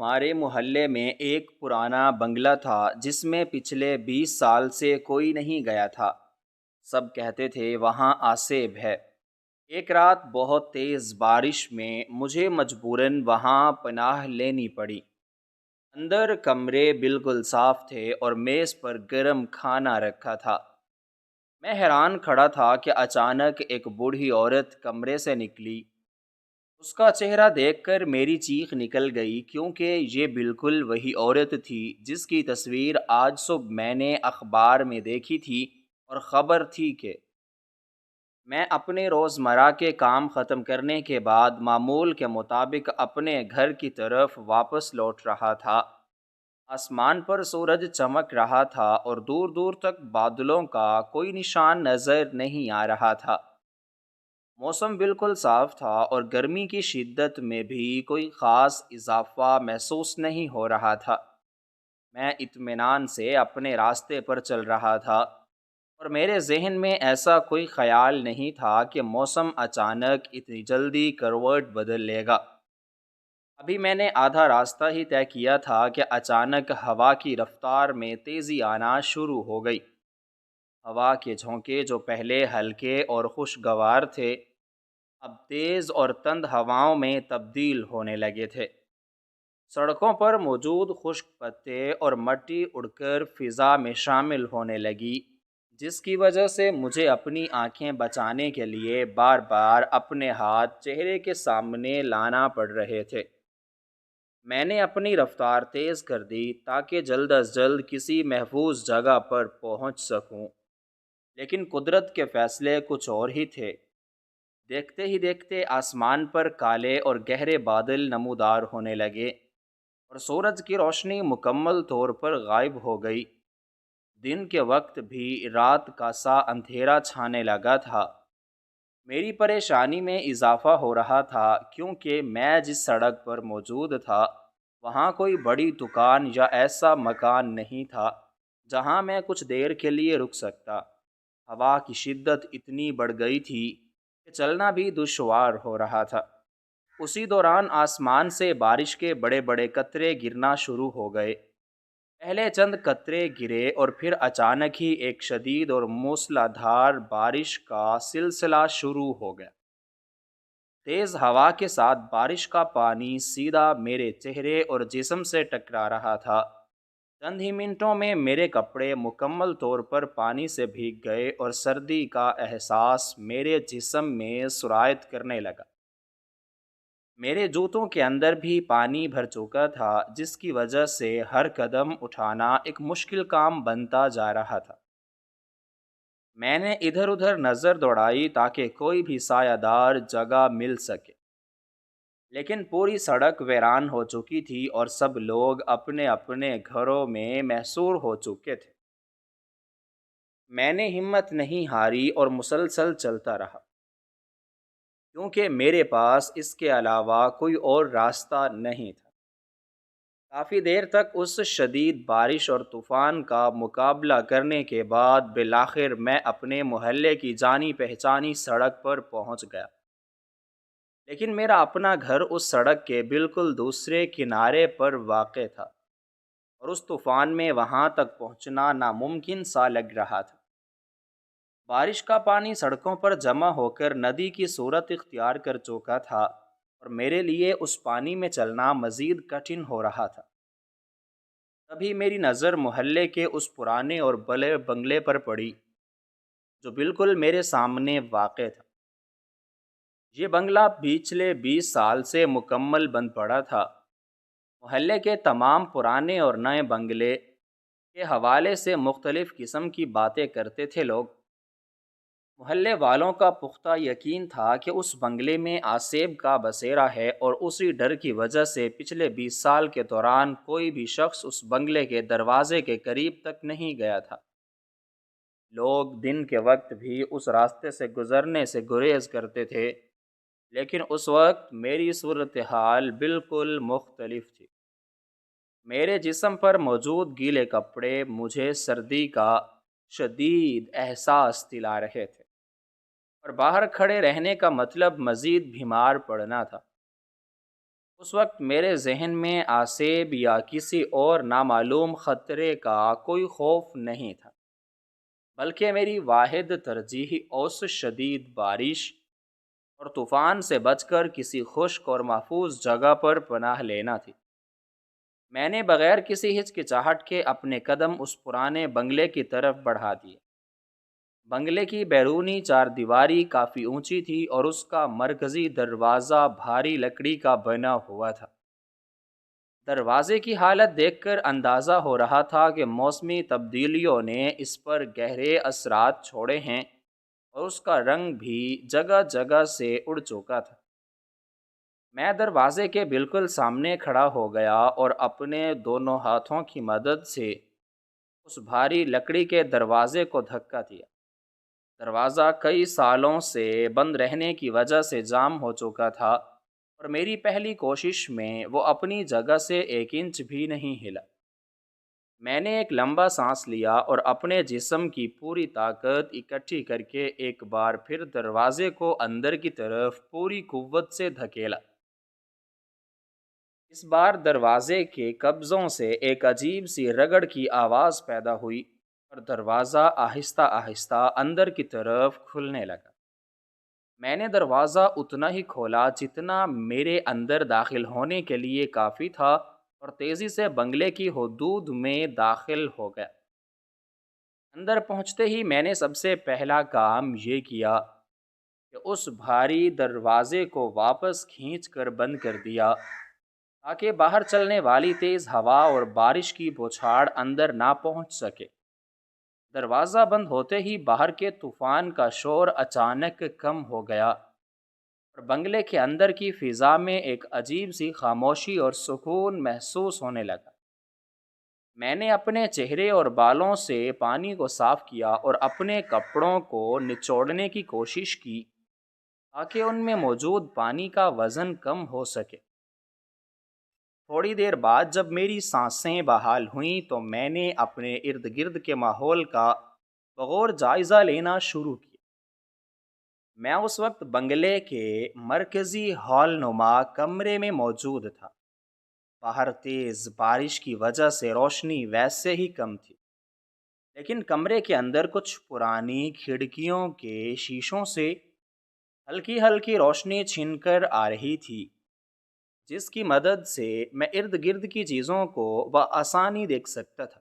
ہمارے محلے میں ایک پرانا بنگلہ تھا جس میں پچھلے 20 سال سے کوئی نہیں گیا تھا۔ سب کہتے تھے وہاں آسیب ہے۔ ایک رات بہت تیز بارش میں مجھے مجبوراً وہاں پناہ لینی پڑی۔ اندر کمرے بالکل صاف تھے اور میز پر گرم کھانا رکھا تھا۔ میں حیران کھڑا تھا کہ اچانک ایک بوڑھی عورت کمرے سے نکلی۔ اس کا چہرہ دیکھ کر میری چیخ نکل گئی، کیونکہ یہ بالکل وہی عورت تھی جس کی تصویر آج صبح میں نے اخبار میں دیکھی تھی، اور خبر تھی کہ میں اپنے روزمرہ کے کام ختم کرنے کے بعد معمول کے مطابق اپنے گھر کی طرف واپس لوٹ رہا تھا۔ آسمان پر سورج چمک رہا تھا اور دور دور تک بادلوں کا کوئی نشان نظر نہیں آ رہا تھا۔ موسم بالکل صاف تھا اور گرمی کی شدت میں بھی کوئی خاص اضافہ محسوس نہیں ہو رہا تھا۔ میں اطمینان سے اپنے راستے پر چل رہا تھا، اور میرے ذہن میں ایسا کوئی خیال نہیں تھا کہ موسم اچانک اتنی جلدی کروٹ بدل لے گا۔ ابھی میں نے آدھا راستہ ہی طے کیا تھا کہ اچانک ہوا کی رفتار میں تیزی آنا شروع ہو گئی۔ ہوا کے جھونکے جو پہلے ہلکے اور خوشگوار تھے، اب تیز اور تند ہواؤں میں تبدیل ہونے لگے تھے۔ سڑکوں پر موجود خشک پتے اور مٹی اڑ کر فضا میں شامل ہونے لگی، جس کی وجہ سے مجھے اپنی آنکھیں بچانے کے لیے بار بار اپنے ہاتھ چہرے کے سامنے لانا پڑ رہے تھے۔ میں نے اپنی رفتار تیز کر دی تاکہ جلد از جلد کسی محفوظ جگہ پر پہنچ سکوں، لیکن قدرت کے فیصلے کچھ اور ہی تھے۔ دیکھتے ہی دیکھتے آسمان پر کالے اور گہرے بادل نمودار ہونے لگے، اور سورج کی روشنی مکمل طور پر غائب ہو گئی۔ دن کے وقت بھی رات کا سا اندھیرا چھانے لگا تھا۔ میری پریشانی میں اضافہ ہو رہا تھا، کیونکہ میں جس سڑک پر موجود تھا وہاں کوئی بڑی دکان یا ایسا مکان نہیں تھا جہاں میں کچھ دیر کے لیے رک سکتا۔ ہوا کی شدت اتنی بڑھ گئی تھی کہ چلنا بھی دشوار ہو رہا تھا۔ اسی دوران آسمان سے بارش کے بڑے بڑے قطرے گرنا شروع ہو گئے۔ پہلے چند قطرے گرے اور پھر اچانک ہی ایک شدید اور موسلا دھار بارش کا سلسلہ شروع ہو گیا۔ تیز ہوا کے ساتھ بارش کا پانی سیدھا میرے چہرے اور جسم سے ٹکرا رہا تھا۔ چند ہی منٹوں میں میرے کپڑے مکمل طور پر پانی سے بھیگ گئے اور سردی کا احساس میرے جسم میں سرایت کرنے لگا۔ میرے جوتوں کے اندر بھی پانی بھر چکا تھا، جس کی وجہ سے ہر قدم اٹھانا ایک مشکل کام بنتا جا رہا تھا۔ میں نے ادھر ادھر نظر دوڑائی تاکہ کوئی بھی سایہ دار جگہ مل سکے، لیکن پوری سڑک ویران ہو چکی تھی اور سب لوگ اپنے اپنے گھروں میں محصور ہو چکے تھے۔ میں نے ہمت نہیں ہاری اور مسلسل چلتا رہا، کیونکہ میرے پاس اس کے علاوہ کوئی اور راستہ نہیں تھا۔ کافی دیر تک اس شدید بارش اور طوفان کا مقابلہ کرنے کے بعد بالآخر میں اپنے محلے کی جانی پہچانی سڑک پر پہنچ گیا، لیکن میرا اپنا گھر اس سڑک کے بالکل دوسرے کنارے پر واقع تھا، اور اس طوفان میں وہاں تک پہنچنا ناممکن سا لگ رہا تھا۔ بارش کا پانی سڑکوں پر جمع ہو کر ندی کی صورت اختیار کر چکا تھا، اور میرے لیے اس پانی میں چلنا مزید کٹھن ہو رہا تھا۔ تبھی میری نظر محلے کے اس پرانے اور بڑے بنگلے پر پڑی جو بالکل میرے سامنے واقع تھا۔ یہ بنگلہ پچھلے 20 سال سے مکمل بند پڑا تھا۔ محلے کے تمام پرانے اور نئے بنگلے کے حوالے سے مختلف قسم کی باتیں کرتے تھے لوگ۔ محلے والوں کا پختہ یقین تھا کہ اس بنگلے میں آسیب کا بسیرا ہے، اور اسی ڈر کی وجہ سے پچھلے 20 سال کے دوران کوئی بھی شخص اس بنگلے کے دروازے کے قریب تک نہیں گیا تھا۔ لوگ دن کے وقت بھی اس راستے سے گزرنے سے گریز کرتے تھے، لیکن اس وقت میری صورتحال بالکل مختلف تھی۔ میرے جسم پر موجود گیلے کپڑے مجھے سردی کا شدید احساس دلا رہے تھے، اور باہر کھڑے رہنے کا مطلب مزید بیمار پڑنا تھا۔ اس وقت میرے ذہن میں آسیب یا کسی اور نامعلوم خطرے کا کوئی خوف نہیں تھا، بلکہ میری واحد ترجیح اوس شدید بارش اور طوفان سے بچ کر کسی خشک اور محفوظ جگہ پر پناہ لینا تھی۔ میں نے بغیر کسی ہچکچاہٹ کے اپنے قدم اس پرانے بنگلے کی طرف بڑھا دیے۔ بنگلے کی بیرونی چار دیواری کافی اونچی تھی اور اس کا مرکزی دروازہ بھاری لکڑی کا بنا ہوا تھا۔ دروازے کی حالت دیکھ کر اندازہ ہو رہا تھا کہ موسمی تبدیلیوں نے اس پر گہرے اثرات چھوڑے ہیں اور اس کا رنگ بھی جگہ جگہ سے اڑ چکا تھا۔ میں دروازے کے بالکل سامنے کھڑا ہو گیا اور اپنے دونوں ہاتھوں کی مدد سے اس بھاری لکڑی کے دروازے کو دھکا دیا۔ دروازہ کئی سالوں سے بند رہنے کی وجہ سے جام ہو چکا تھا اور میری پہلی کوشش میں وہ اپنی جگہ سے 1 انچ بھی نہیں ہلا۔ میں نے ایک لمبا سانس لیا اور اپنے جسم کی پوری طاقت اکٹھی کر کے ایک بار پھر دروازے کو اندر کی طرف پوری قوت سے دھکیلا۔ اس بار دروازے کے قبضوں سے ایک عجیب سی رگڑ کی آواز پیدا ہوئی اور دروازہ آہستہ آہستہ اندر کی طرف کھلنے لگا۔ میں نے دروازہ اتنا ہی کھولا جتنا میرے اندر داخل ہونے کے لیے کافی تھا اور تیزی سے بنگلے کی حدود میں داخل ہو گیا۔ اندر پہنچتے ہی میں نے سب سے پہلا کام یہ کیا کہ اس بھاری دروازے کو واپس کھینچ کر بند کر دیا تاکہ باہر چلنے والی تیز ہوا اور بارش کی بوچھاڑ اندر نہ پہنچ سکے۔ دروازہ بند ہوتے ہی باہر کے طوفان کا شور اچانک کم ہو گیا اور بنگلے کے اندر کی فضا میں ایک عجیب سی خاموشی اور سکون محسوس ہونے لگا۔ میں نے اپنے چہرے اور بالوں سے پانی کو صاف کیا اور اپنے کپڑوں کو نچوڑنے کی کوشش کی تاکہ ان میں موجود پانی کا وزن کم ہو سکے۔ تھوڑی دیر بعد جب میری سانسیں بحال ہوئیں تو میں نے اپنے ارد گرد کے ماحول کا بغور جائزہ لینا شروع کیا۔ میں اس وقت بنگلے کے مرکزی ہال نما کمرے میں موجود تھا۔ باہر تیز بارش کی وجہ سے روشنی ویسے ہی کم تھی، لیکن کمرے کے اندر کچھ پرانی کھڑکیوں کے شیشوں سے ہلکی ہلکی روشنی چھن کر آ رہی تھی، جس کی مدد سے میں ارد گرد کی چیزوں کو بآسانی دیکھ سکتا تھا۔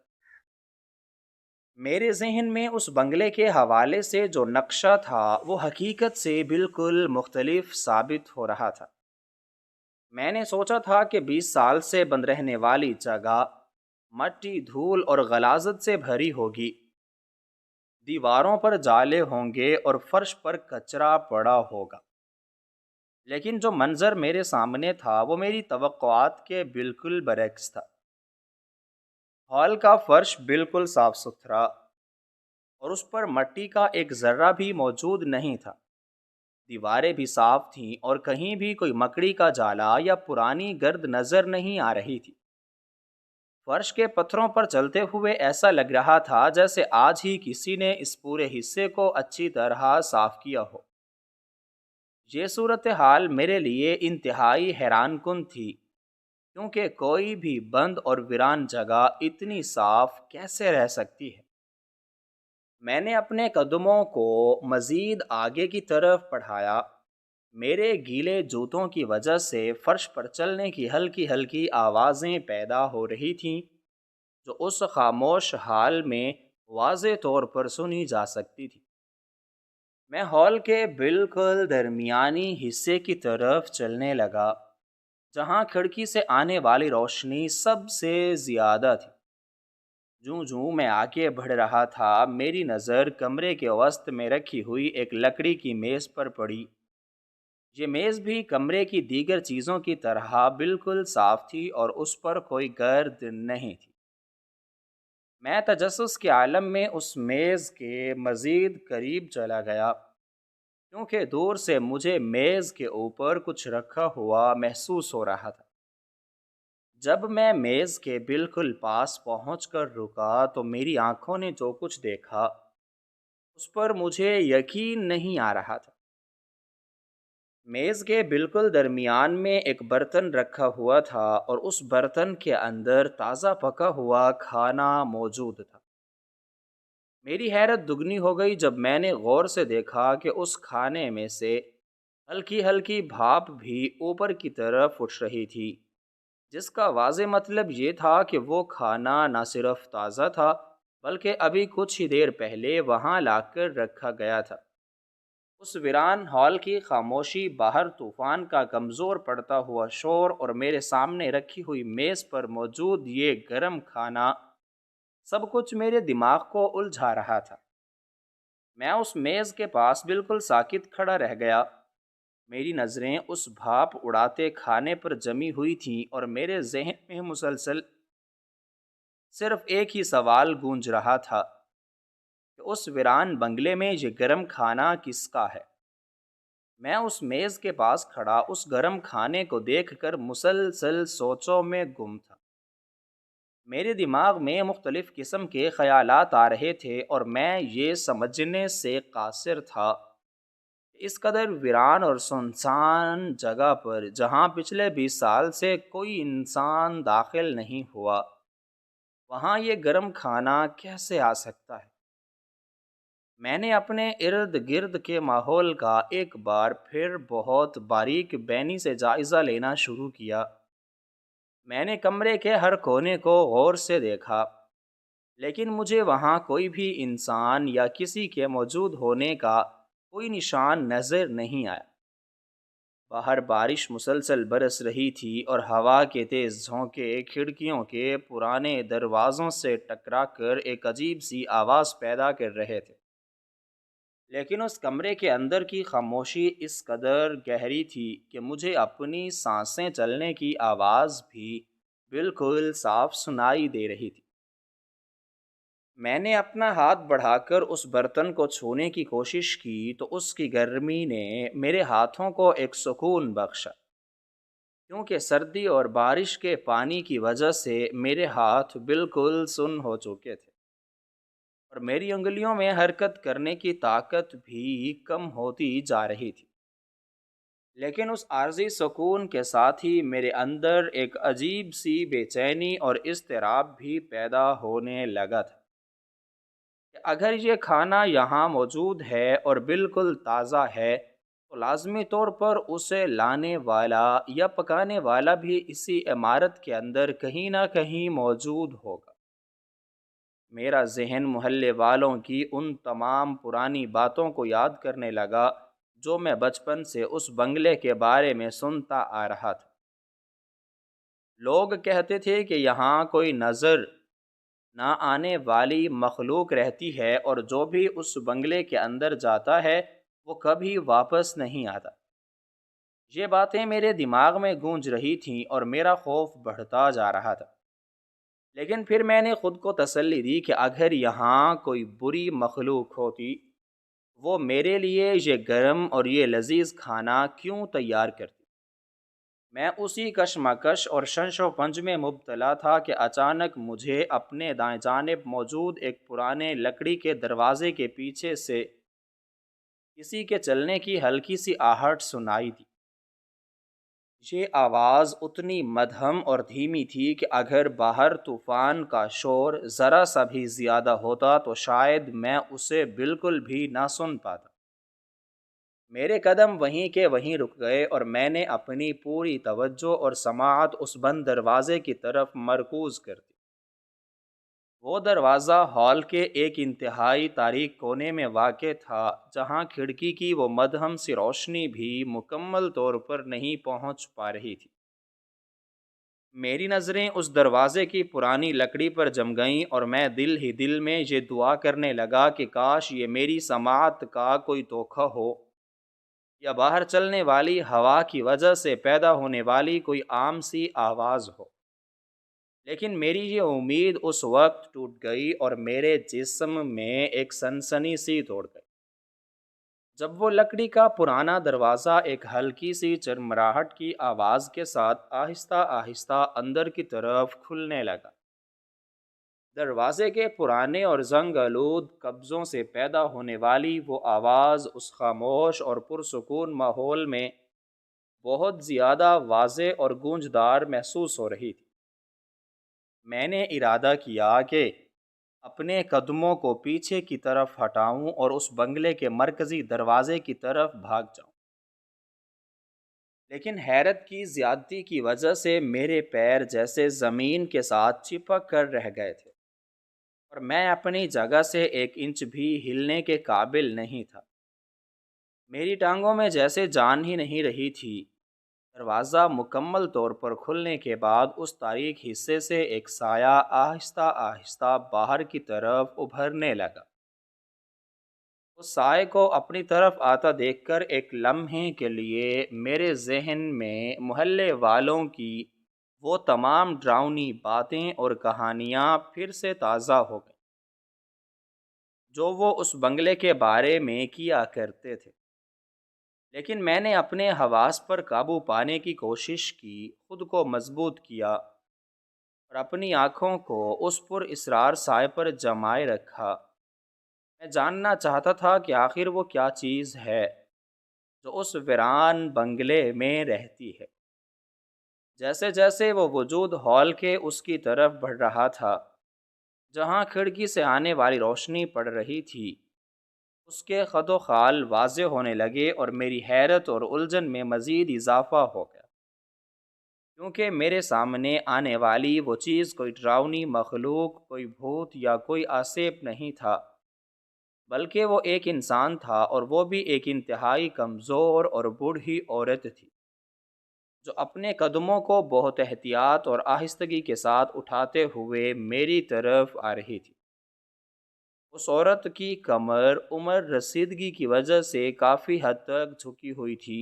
میرے ذہن میں اس بنگلے کے حوالے سے جو نقشہ تھا وہ حقیقت سے بالکل مختلف ثابت ہو رہا تھا۔ میں نے سوچا تھا کہ 20 سال سے بند رہنے والی جگہ مٹی، دھول اور غلاظت سے بھری ہوگی۔ دیواروں پر جالے ہوں گے اور فرش پر کچرا پڑا ہوگا، لیکن جو منظر میرے سامنے تھا وہ میری توقعات کے بالکل برعکس تھا۔ ہال کا فرش بالکل صاف ستھرا اور اس پر مٹی کا ایک ذرہ بھی موجود نہیں تھا۔ دیواریں بھی صاف تھیں اور کہیں بھی کوئی مکڑی کا جالا یا پرانی گرد نظر نہیں آ رہی تھی۔ فرش کے پتھروں پر چلتے ہوئے ایسا لگ رہا تھا جیسے آج ہی کسی نے اس پورے حصے کو اچھی طرح صاف کیا ہو۔ یہ صورتحال میرے لیے انتہائی حیران کن تھی، کیونکہ کوئی بھی بند اور ویران جگہ اتنی صاف کیسے رہ سکتی ہے۔ میں نے اپنے قدموں کو مزید آگے کی طرف بڑھایا۔ میرے گیلے جوتوں کی وجہ سے فرش پر چلنے کی ہلکی ہلکی آوازیں پیدا ہو رہی تھیں، جو اس خاموش حال میں واضح طور پر سنی جا سکتی تھی۔ میں ہال کے بالکل درمیانی حصے کی طرف چلنے لگا، جہاں کھڑکی سے آنے والی روشنی سب سے زیادہ تھی۔ جوں جوں میں آگے بڑھ رہا تھا، میری نظر کمرے کے وسط میں رکھی ہوئی ایک لکڑی کی میز پر پڑی۔ یہ میز بھی کمرے کی دیگر چیزوں کی طرح بالکل صاف تھی اور اس پر کوئی گرد نہیں تھی۔ میں تجسس کے عالم میں اس میز کے مزید قریب چلا گیا، کیونکہ دور سے مجھے میز کے اوپر کچھ رکھا ہوا محسوس ہو رہا تھا۔ جب میں میز کے بالکل پاس پہنچ کر رکا تو میری آنکھوں نے جو کچھ دیکھا اس پر مجھے یقین نہیں آ رہا تھا۔ میز کے بالکل درمیان میں ایک برتن رکھا ہوا تھا اور اس برتن کے اندر تازہ پکا ہوا کھانا موجود تھا۔ میری حیرت دگنی ہو گئی جب میں نے غور سے دیکھا کہ اس کھانے میں سے ہلکی ہلکی بھاپ بھی اوپر کی طرف اٹھ رہی تھی، جس کا واضح مطلب یہ تھا کہ وہ کھانا نہ صرف تازہ تھا بلکہ ابھی کچھ ہی دیر پہلے وہاں لا کر رکھا گیا تھا۔ اس ویران ہال کی خاموشی، باہر طوفان کا کمزور پڑتا ہوا شور اور میرے سامنے رکھی ہوئی میز پر موجود یہ گرم کھانا، سب کچھ میرے دماغ کو الجھا رہا تھا۔ میں اس میز کے پاس بالکل ساکت کھڑا رہ گیا۔ میری نظریں اس بھاپ اڑاتے کھانے پر جمی ہوئی تھیں اور میرے ذہن میں مسلسل صرف ایک ہی سوال گونج رہا تھا کہ اس ویران بنگلے میں یہ گرم کھانا کس کا ہے؟ میں اس میز کے پاس کھڑا اس گرم کھانے کو دیکھ کر مسلسل سوچوں میں گم تھا۔ میرے دماغ میں مختلف قسم کے خیالات آ رہے تھے اور میں یہ سمجھنے سے قاصر تھا کہ اس قدر ویران اور سنسان جگہ پر، جہاں پچھلے 20 سال سے کوئی انسان داخل نہیں ہوا، وہاں یہ گرم کھانا کیسے آ سکتا ہے؟ میں نے اپنے ارد گرد کے ماحول کا ایک بار پھر بہت باریک بینی سے جائزہ لینا شروع کیا۔ میں نے کمرے کے ہر کونے کو غور سے دیکھا، لیکن مجھے وہاں کوئی بھی انسان یا کسی کے موجود ہونے کا کوئی نشان نظر نہیں آیا۔ باہر بارش مسلسل برس رہی تھی اور ہوا کے تیز جھونکے کھڑکیوں کے پرانے دروازوں سے ٹکرا کر ایک عجیب سی آواز پیدا کر رہے تھے۔ لیکن اس کمرے کے اندر کی خاموشی اس قدر گہری تھی کہ مجھے اپنی سانسیں چلنے کی آواز بھی بالکل صاف سنائی دے رہی تھی۔ میں نے اپنا ہاتھ بڑھا کر اس برتن کو چھونے کی کوشش کی تو اس کی گرمی نے میرے ہاتھوں کو ایک سکون بخشا، کیونکہ سردی اور بارش کے پانی کی وجہ سے میرے ہاتھ بالکل سن ہو چکے تھے اور میری انگلیوں میں حرکت کرنے کی طاقت بھی کم ہوتی جا رہی تھی۔ لیکن اس عارضی سکون کے ساتھ ہی میرے اندر ایک عجیب سی بے چینی اور اضطراب بھی پیدا ہونے لگا تھا کہ اگر یہ کھانا یہاں موجود ہے اور بالکل تازہ ہے تو لازمی طور پر اسے لانے والا یا پکانے والا بھی اسی عمارت کے اندر کہیں نہ کہیں موجود ہوگا۔ میرا ذہن محلے والوں کی ان تمام پرانی باتوں کو یاد کرنے لگا جو میں بچپن سے اس بنگلے کے بارے میں سنتا آ رہا تھا۔ لوگ کہتے تھے کہ یہاں کوئی نظر نہ آنے والی مخلوق رہتی ہے اور جو بھی اس بنگلے کے اندر جاتا ہے وہ کبھی واپس نہیں آتا۔ یہ باتیں میرے دماغ میں گونج رہی تھیں اور میرا خوف بڑھتا جا رہا تھا۔ لیکن پھر میں نے خود کو تسلی دی کہ اگر یہاں کوئی بری مخلوق ہوتی، وہ میرے لیے یہ گرم اور یہ لذیذ کھانا کیوں تیار کرتی؟ میں اسی کشمکش اور شنش و پنج میں مبتلا تھا کہ اچانک مجھے اپنے دائیں جانب موجود ایک پرانے لکڑی کے دروازے کے پیچھے سے کسی کے چلنے کی ہلکی سی آہٹ سنائی دی۔ یہ آواز اتنی مدھم اور دھیمی تھی کہ اگر باہر طوفان کا شور ذرا سا بھی زیادہ ہوتا تو شاید میں اسے بالکل بھی نہ سن پاتا۔ میرے قدم وہیں کے وہیں رک گئے اور میں نے اپنی پوری توجہ اور سماعت اس بند دروازے کی طرف مرکوز کر دی۔ وہ دروازہ ہال کے ایک انتہائی تاریک کونے میں واقع تھا، جہاں کھڑکی کی وہ مدھم سی روشنی بھی مکمل طور پر نہیں پہنچ پا رہی تھی۔ میری نظریں اس دروازے کی پرانی لکڑی پر جم گئیں اور میں دل ہی دل میں یہ دعا کرنے لگا کہ کاش یہ میری سماعت کا کوئی دھوکہ ہو یا باہر چلنے والی ہوا کی وجہ سے پیدا ہونے والی کوئی عام سی آواز ہو۔ لیکن میری یہ امید اس وقت ٹوٹ گئی اور میرے جسم میں ایک سنسنی سی توڑ گئی جب وہ لکڑی کا پرانا دروازہ ایک ہلکی سی چرمراہٹ کی آواز کے ساتھ آہستہ آہستہ اندر کی طرف کھلنے لگا۔ دروازے کے پرانے اور زنگ آلود قبضوں سے پیدا ہونے والی وہ آواز اس خاموش اور پرسکون ماحول میں بہت زیادہ واضح اور گونجدار محسوس ہو رہی تھی۔ میں نے ارادہ کیا کہ اپنے قدموں کو پیچھے کی طرف ہٹاؤں اور اس بنگلے کے مرکزی دروازے کی طرف بھاگ جاؤں، لیکن حیرت کی زیادتی کی وجہ سے میرے پیر جیسے زمین کے ساتھ چپک کر رہ گئے تھے اور میں اپنی جگہ سے ایک انچ بھی ہلنے کے قابل نہیں تھا۔ میری ٹانگوں میں جیسے جان ہی نہیں رہی تھی۔ دروازہ مکمل طور پر کھلنے کے بعد اس تاریک حصے سے ایک سایہ آہستہ آہستہ باہر کی طرف ابھرنے لگا۔ اس سائے کو اپنی طرف آتا دیکھ کر ایک لمحے کے لیے میرے ذہن میں محلے والوں کی وہ تمام ڈراؤنی باتیں اور کہانیاں پھر سے تازہ ہو گئیں جو وہ اس بنگلے کے بارے میں کیا کرتے تھے۔ لیکن میں نے اپنے حواس پر قابو پانے کی کوشش کی، خود کو مضبوط کیا اور اپنی آنکھوں کو اس پر اسرار سائے پر جمائے رکھا۔ میں جاننا چاہتا تھا کہ آخر وہ کیا چیز ہے جو اس ویران بنگلے میں رہتی ہے۔ جیسے جیسے وہ وجود ہال کے اس کی طرف بڑھ رہا تھا جہاں کھڑکی سے آنے والی روشنی پڑ رہی تھی، اس کے خد و خال واضح ہونے لگے اور میری حیرت اور الجھن میں مزید اضافہ ہو گیا، کیونکہ میرے سامنے آنے والی وہ چیز کوئی ڈراؤنی مخلوق، کوئی بھوت یا کوئی آسیب نہیں تھا، بلکہ وہ ایک انسان تھا، اور وہ بھی ایک انتہائی کمزور اور بوڑھی عورت تھی جو اپنے قدموں کو بہت احتیاط اور آہستگی کے ساتھ اٹھاتے ہوئے میری طرف آ رہی تھی۔ اس عورت کی کمر عمر رسیدگی کی وجہ سے کافی حد تک جھکی ہوئی تھی،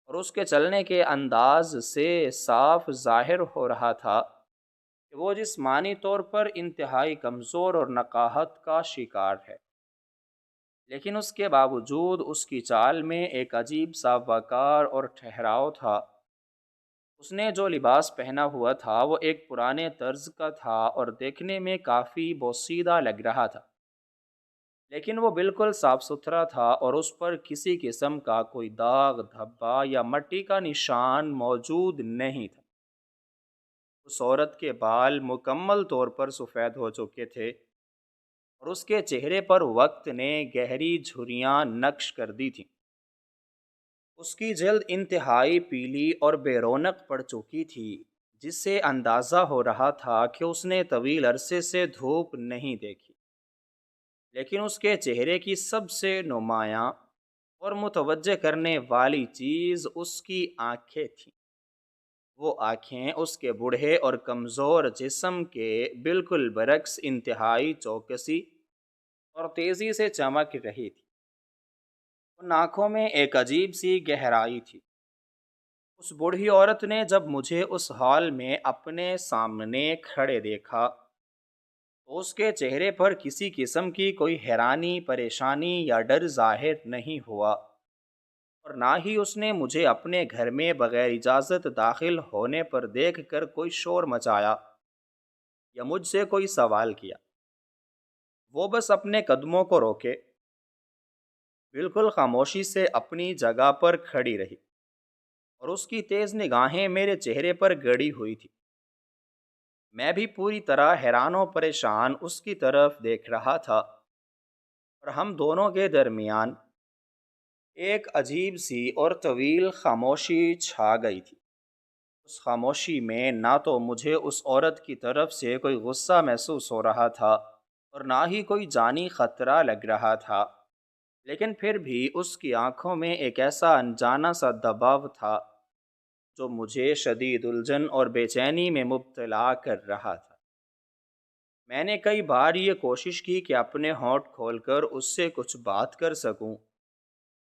اور اس کے چلنے کے انداز سے صاف ظاہر ہو رہا تھا کہ وہ جسمانی طور پر انتہائی کمزور اور نقاہت کا شکار ہے۔ لیکن اس کے باوجود اس کی چال میں ایک عجیب سا وقار اور ٹھہراؤ تھا۔ اس نے جو لباس پہنا ہوا تھا وہ ایک پرانے طرز کا تھا اور دیکھنے میں کافی بوسیدہ لگ رہا تھا، لیکن وہ بالکل صاف ستھرا تھا اور اس پر کسی قسم کا کوئی داغ، دھبا یا مٹی کا نشان موجود نہیں تھا۔ اس عورت کے بال مکمل طور پر سفید ہو چکے تھے اور اس کے چہرے پر وقت نے گہری جھریاں نقش کر دی تھیں۔ اس کی جلد انتہائی پیلی اور بے رونق پڑ چکی تھی، جس سے اندازہ ہو رہا تھا کہ اس نے طویل عرصے سے دھوپ نہیں دیکھی۔ لیکن اس کے چہرے کی سب سے نمایاں اور متوجہ کرنے والی چیز اس کی آنکھیں تھیں۔ وہ آنکھیں اس کے بوڑھے اور کمزور جسم کے بالکل برعکس انتہائی چوکسی اور تیزی سے چمک رہی تھی۔ ان آنکھوں میں ایک عجیب سی گہرائی تھی۔ اس بوڑھی عورت نے جب مجھے اس ہال میں اپنے سامنے کھڑے دیکھا تو اس کے چہرے پر کسی قسم کی کوئی حیرانی، پریشانی یا ڈر ظاہر نہیں ہوا، اور نہ ہی اس نے مجھے اپنے گھر میں بغیر اجازت داخل ہونے پر دیکھ کر کوئی شور مچایا یا مجھ سے کوئی سوال کیا۔ وہ بس اپنے قدموں کو روکے بالکل خاموشی سے اپنی جگہ پر کھڑی رہی، اور اس کی تیز نگاہیں میرے چہرے پر گڑی ہوئی تھی۔ میں بھی پوری طرح حیران و پریشان اس کی طرف دیکھ رہا تھا، اور ہم دونوں کے درمیان ایک عجیب سی اور طویل خاموشی چھا گئی تھی۔ اس خاموشی میں نہ تو مجھے اس عورت کی طرف سے کوئی غصہ محسوس ہو رہا تھا اور نہ ہی کوئی جانی خطرہ لگ رہا تھا، لیکن پھر بھی اس کی آنکھوں میں ایک ایسا انجانا سا دباؤ تھا جو مجھے شدید الجھن اور بے چینی میں مبتلا کر رہا تھا۔ میں نے کئی بار یہ کوشش کی کہ اپنے ہونٹ کھول کر اس سے کچھ بات کر سکوں،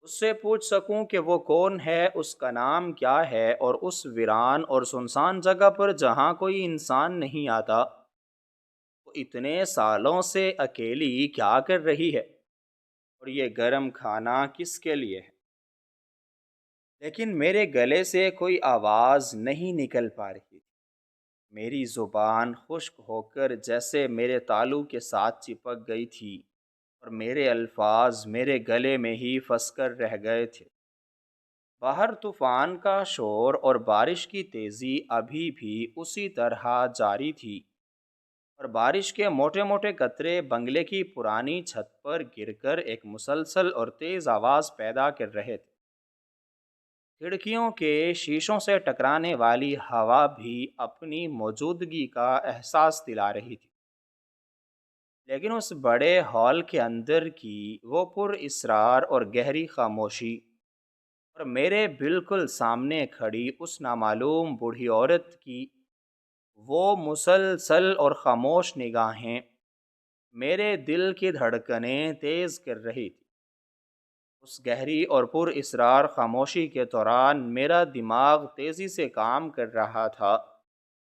اس سے پوچھ سکوں کہ وہ کون ہے، اس کا نام کیا ہے، اور اس ویران اور سنسان جگہ پر جہاں کوئی انسان نہیں آتا وہ اتنے سالوں سے اکیلی کیا کر رہی ہے، اور یہ گرم کھانا کس کے لیے ہے۔ لیکن میرے گلے سے کوئی آواز نہیں نکل پا رہی تھی۔ میری زبان خشک ہو کر جیسے میرے تالو کے ساتھ چپک گئی تھی، اور میرے الفاظ میرے گلے میں ہی پھنس کر رہ گئے تھے۔ باہر طوفان کا شور اور بارش کی تیزی ابھی بھی اسی طرح جاری تھی، اور بارش کے موٹے موٹے قطرے بنگلے کی پرانی چھت پر گر کر ایک مسلسل اور تیز آواز پیدا کر رہے تھے۔ کھڑکیوں کے شیشوں سے ٹکرانے والی ہوا بھی اپنی موجودگی کا احساس دلا رہی تھی، لیکن اس بڑے ہال کے اندر کی وہ پر اسرار اور گہری خاموشی، اور میرے بالکل سامنے کھڑی اس نامعلوم بوڑھی عورت کی وہ مسلسل اور خاموش نگاہیں میرے دل کی دھڑکنیں تیز کر رہی تھی۔ اس گہری اور پر اسرار خاموشی کے دوران میرا دماغ تیزی سے کام کر رہا تھا،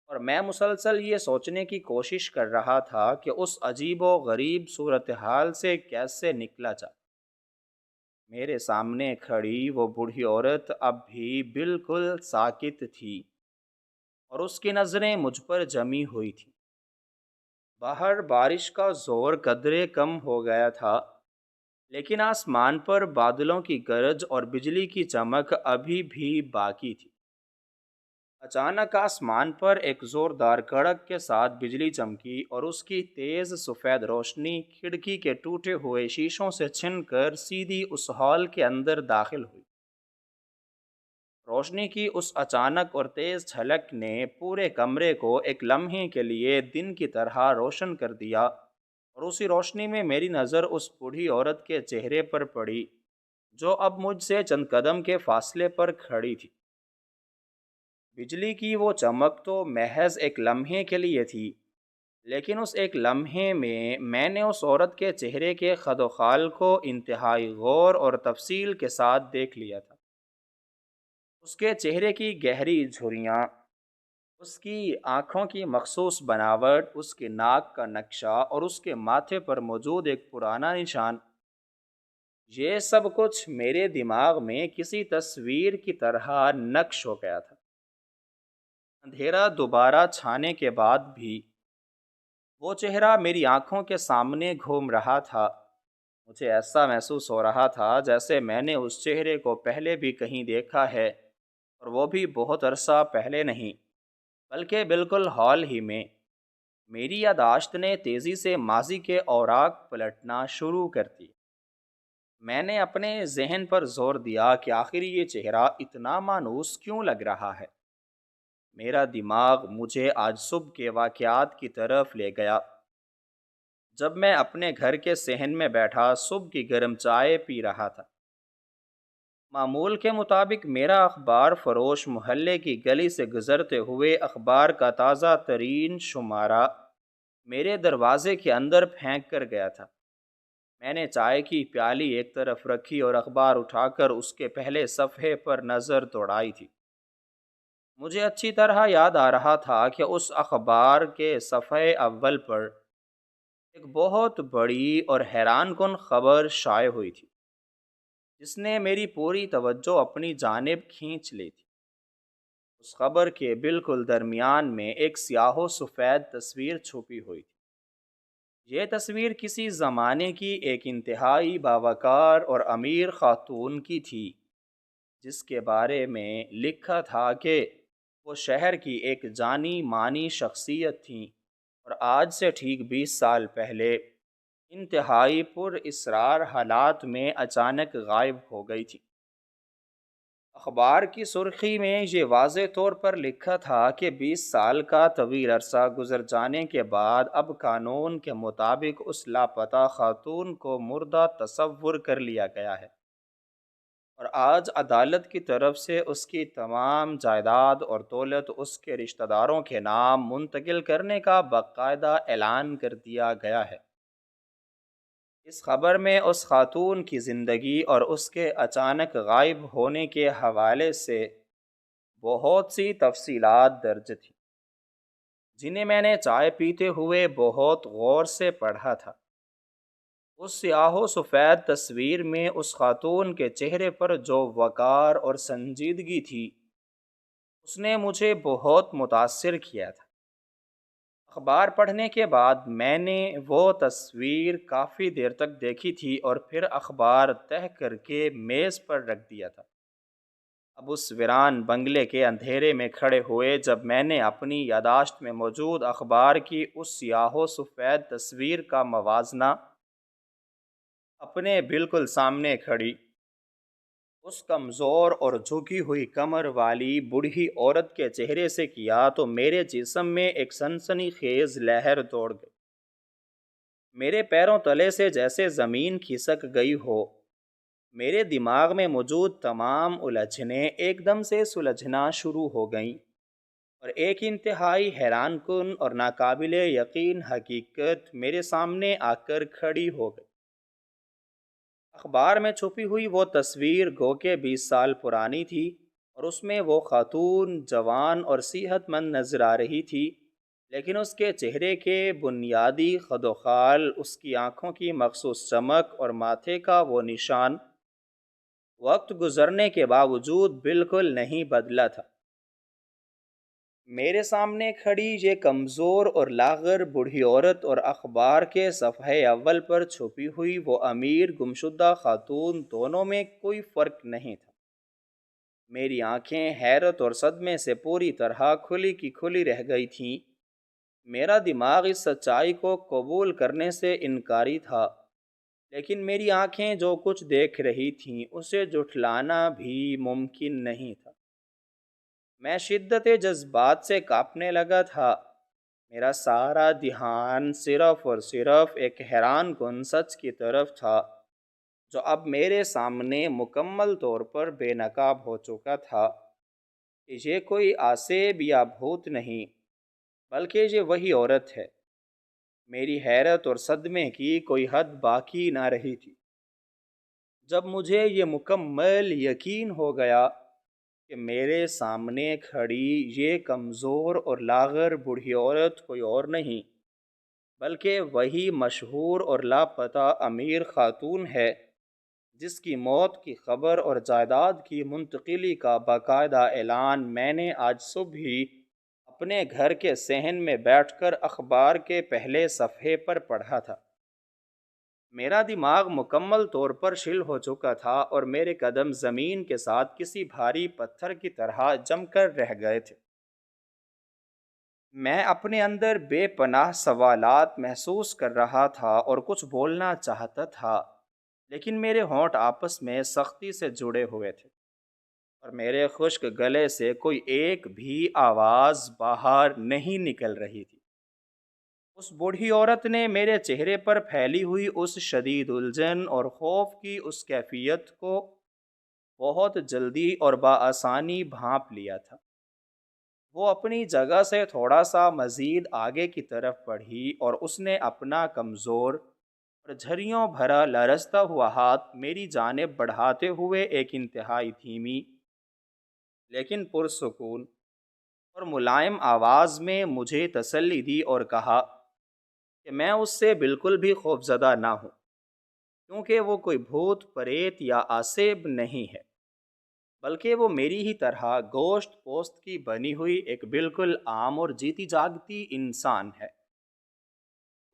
اور میں مسلسل یہ سوچنے کی کوشش کر رہا تھا کہ اس عجیب و غریب صورتحال سے کیسے نکلا جائے۔ میرے سامنے کھڑی وہ بوڑھی عورت اب بھی بالکل ساکت تھی، اور اس کی نظریں مجھ پر جمی ہوئی تھیں۔ باہر بارش کا زور قدرے کم ہو گیا تھا، لیکن آسمان پر بادلوں کی گرج اور بجلی کی چمک ابھی بھی باقی تھی۔ اچانک آسمان پر ایک زوردار کڑک کے ساتھ بجلی چمکی، اور اس کی تیز سفید روشنی کھڑکی کے ٹوٹے ہوئے شیشوں سے چھن کر سیدھی اس ہال کے اندر داخل ہوئی۔ روشنی کی اس اچانک اور تیز جھلک نے پورے کمرے کو ایک لمحے کے لیے دن کی طرح روشن کر دیا، اور اسی روشنی میں میری نظر اس بوڑھی عورت کے چہرے پر پڑی جو اب مجھ سے چند قدم کے فاصلے پر کھڑی تھی۔ بجلی کی وہ چمک تو محض ایک لمحے کے لیے تھی، لیکن اس ایک لمحے میں نے اس عورت کے چہرے کے خد و خال کو انتہائی غور اور تفصیل کے ساتھ دیکھ لیا تھا۔ اس کے چہرے کی گہری جھریاں، اس کی آنکھوں کی مخصوص بناوٹ، اس کے ناک کا نقشہ اور اس کے ماتھے پر موجود ایک پرانا نشان، یہ سب کچھ میرے دماغ میں کسی تصویر کی طرح نقش ہو گیا تھا۔ اندھیرا دوبارہ چھانے کے بعد بھی وہ چہرہ میری آنکھوں کے سامنے گھوم رہا تھا۔ مجھے ایسا محسوس ہو رہا تھا جیسے میں نے اس چہرے کو پہلے بھی کہیں دیکھا ہے، اور وہ بھی بہت عرصہ پہلے نہیں، بلکہ بالکل حال ہی میں۔ میری یادداشت نے تیزی سے ماضی کے اوراق پلٹنا شروع کر دی۔ میں نے اپنے ذہن پر زور دیا کہ آخر یہ چہرہ اتنا مانوس کیوں لگ رہا ہے۔ میرا دماغ مجھے آج صبح کے واقعات کی طرف لے گیا، جب میں اپنے گھر کے صحن میں بیٹھا صبح کی گرم چائے پی رہا تھا۔ معمول کے مطابق میرا اخبار فروش محلے کی گلی سے گزرتے ہوئے اخبار کا تازہ ترین شمارہ میرے دروازے کے اندر پھینک کر گیا تھا۔ میں نے چائے کی پیالی ایک طرف رکھی اور اخبار اٹھا کر اس کے پہلے صفحے پر نظر دوڑائی تھی۔ مجھے اچھی طرح یاد آ رہا تھا کہ اس اخبار کے صفحے اول پر ایک بہت بڑی اور حیران کن خبر شائع ہوئی تھی، جس نے میری پوری توجہ اپنی جانب کھینچ لی تھی۔ اس خبر کے بالکل درمیان میں ایک سیاہ و سفید تصویر چھپی ہوئی تھی۔ یہ تصویر کسی زمانے کی ایک انتہائی باوقار اور امیر خاتون کی تھی، جس کے بارے میں لکھا تھا کہ وہ شہر کی ایک جانی مانی شخصیت تھیں، اور آج سے ٹھیک 20 سال پہلے انتہائی پر اسرار حالات میں اچانک غائب ہو گئی تھی۔ اخبار کی سرخی میں یہ واضح طور پر لکھا تھا کہ 20 سال کا طویل عرصہ گزر جانے کے بعد اب قانون کے مطابق اس لاپتہ خاتون کو مردہ تصور کر لیا گیا ہے، اور آج عدالت کی طرف سے اس کی تمام جائیداد اور دولت اس کے رشتہ داروں کے نام منتقل کرنے کا باقاعدہ اعلان کر دیا گیا ہے۔ اس خبر میں اس خاتون کی زندگی اور اس کے اچانک غائب ہونے کے حوالے سے بہت سی تفصیلات درج تھیں، جنہیں میں نے چائے پیتے ہوئے بہت غور سے پڑھا تھا۔ اس سیاہ و سفید تصویر میں اس خاتون کے چہرے پر جو وقار اور سنجیدگی تھی، اس نے مجھے بہت متاثر کیا تھا۔ اخبار پڑھنے کے بعد میں نے وہ تصویر کافی دیر تک دیکھی تھی، اور پھر اخبار تہہ کر کے میز پر رکھ دیا تھا۔ اب اس ویران بنگلے کے اندھیرے میں کھڑے ہوئے جب میں نے اپنی یاداشت میں موجود اخبار کی اس سیاہ و سفید تصویر کا موازنہ اپنے بالکل سامنے کھڑی اس کمزور اور جھکی ہوئی کمر والی بوڑھی عورت کے چہرے سے کیا تو میرے جسم میں ایک سنسنی خیز لہر دوڑ گئی۔ میرے پیروں تلے سے جیسے زمین کھسک گئی ہو۔ میرے دماغ میں موجود تمام الجھنیں ایک دم سے سلجھنا شروع ہو گئیں اور ایک انتہائی حیران کن اور ناقابل یقین حقیقت میرے سامنے آ کر کھڑی ہو گئی۔ اخبار میں چھپی ہوئی وہ تصویر گو کہ 20 سال پرانی تھی اور اس میں وہ خاتون جوان اور صحت مند نظر آ رہی تھی، لیکن اس کے چہرے کے بنیادی خد و خال، اس کی آنکھوں کی مخصوص چمک اور ماتھے کا وہ نشان وقت گزرنے کے باوجود بالکل نہیں بدلا تھا۔ میرے سامنے کھڑی یہ کمزور اور لاغر بوڑھی عورت اور اخبار کے صفحے اول پر چھپی ہوئی وہ امیر گمشدہ خاتون، دونوں میں کوئی فرق نہیں تھا۔ میری آنکھیں حیرت اور صدمے سے پوری طرح کھلی کی کھلی رہ گئی تھیں۔ میرا دماغ اس سچائی کو قبول کرنے سے انکاری تھا، لیکن میری آنکھیں جو کچھ دیکھ رہی تھیں اسے جھٹلانا بھی ممکن نہیں تھا۔ میں شدت جذبات سے کانپنے لگا تھا۔ میرا سارا دھیان صرف اور صرف ایک حیران کن سچ کی طرف تھا جو اب میرے سامنے مکمل طور پر بے نقاب ہو چکا تھا کہ یہ کوئی آسیب یا بھوت نہیں، بلکہ یہ وہی عورت ہے۔ میری حیرت اور صدمے کی کوئی حد باقی نہ رہی تھی جب مجھے یہ مکمل یقین ہو گیا کہ میرے سامنے کھڑی یہ کمزور اور لاغر بوڑھی عورت کوئی اور نہیں بلکہ وہی مشہور اور لاپتہ امیر خاتون ہے جس کی موت کی خبر اور جائیداد کی منتقلی کا باقاعدہ اعلان میں نے آج صبح ہی اپنے گھر کے صحن میں بیٹھ کر اخبار کے پہلے صفحے پر پڑھا تھا۔ میرا دماغ مکمل طور پر شل ہو چکا تھا اور میرے قدم زمین کے ساتھ کسی بھاری پتھر کی طرح جم کر رہ گئے تھے۔ میں اپنے اندر بے پناہ سوالات محسوس کر رہا تھا اور کچھ بولنا چاہتا تھا، لیکن میرے ہونٹ آپس میں سختی سے جڑے ہوئے تھے اور میرے خشک گلے سے کوئی ایک بھی آواز باہر نہیں نکل رہی تھی۔ اس بوڑھی عورت نے میرے چہرے پر پھیلی ہوئی اس شدید الجھن اور خوف کی اس کیفیت کو بہت جلدی اور بآسانی بھانپ لیا تھا۔ وہ اپنی جگہ سے تھوڑا سا مزید آگے کی طرف بڑھی اور اس نے اپنا کمزور اور جھریوں بھرا لرزتا ہوا ہاتھ میری جانب بڑھاتے ہوئے ایک انتہائی دھیمی لیکن پرسکون اور ملائم آواز میں مجھے تسلی دی اور کہا کہ میں اس سے بالکل بھی خوفزدہ نہ ہوں، کیونکہ وہ کوئی بھوت پریت یا آسیب نہیں ہے، بلکہ وہ میری ہی طرح گوشت پوست کی بنی ہوئی ایک بالکل عام اور جیتی جاگتی انسان ہے۔